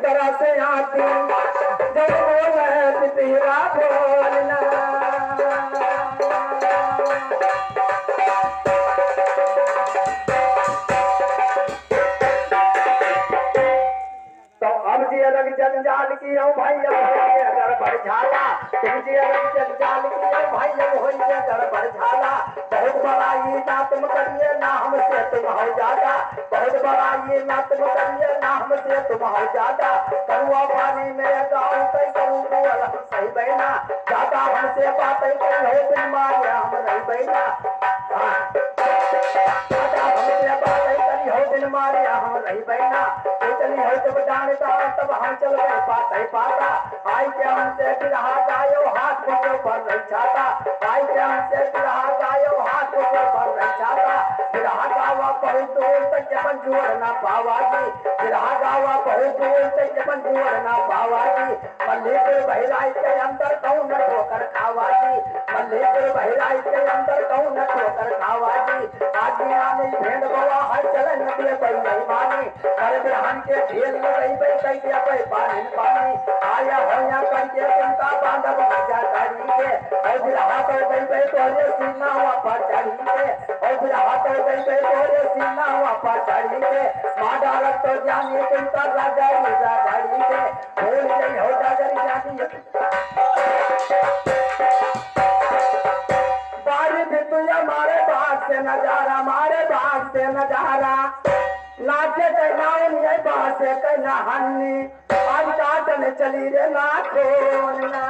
तरह से आती जब बोले तेरा बोलना। तो अब जी अलग जंजाल की हो भाई अब होइए गड़बड़ झाला। तुम जी अलग जंजाल की हो भाई अब होइए गड़बड़ झाला। बहुत बड़ा ये ना तुम करिए ना हमसे तुम हो ज्यादा। बहुत बड़ा ये ना तुम करिए ना हमसे तुम हो ज्यादा। करुआ पानी में गाँव कई करूँ बोल हम सही बहना। ज्यादा हमसे बातें कई हो बिन मारिया हम नहीं बहना। ज्यादा हमसे बातें करी हो बिन मारिया हम नहीं बहना। इतनी हो तुम जानता तब हम चल गए पाते पाता। आई के हमसे बिरहा गायो हाथ मुझे पर नहीं छाता। आई के हमसे बिरहा गायो हाथ मुझे पर नहीं छाता। बिरहा गावा बहुत दूर तक जबन जुड़ ना पावागी। बिरहा गावा बहुत दूर तक जबन जुड़ ना पावागी। मल्लीपुर बहराई के अंदर कहूँ न ठोकर खावागी। मल्लीपुर बहराई के अंदर कहूँ न ठोकर खावागी। आगे आने भेड़ बवा हर चलन नदिया पर नहीं मानी। अरे बिरहन के ढेल लगाई पे कई दिया पे पानी पानी। आया होया करके चिंता बांधब मजा करी के। और बिरहा तो गई पे तोरे सीना हुआ पर चढ़ी के। और बिरहा तो गई पे तोरे सीना हुआ पर चढ़ी के। माँ डालत तो जानी चिंता राजा राजा घड़ी के। भूल गई हो जागरी जानी बारी भी तुझे मारे बाग से नजारा मारे बाग से नजारा। नाचे कहनाउन ये बासे कहना हन्नी आज काटन चली रे नाखोना।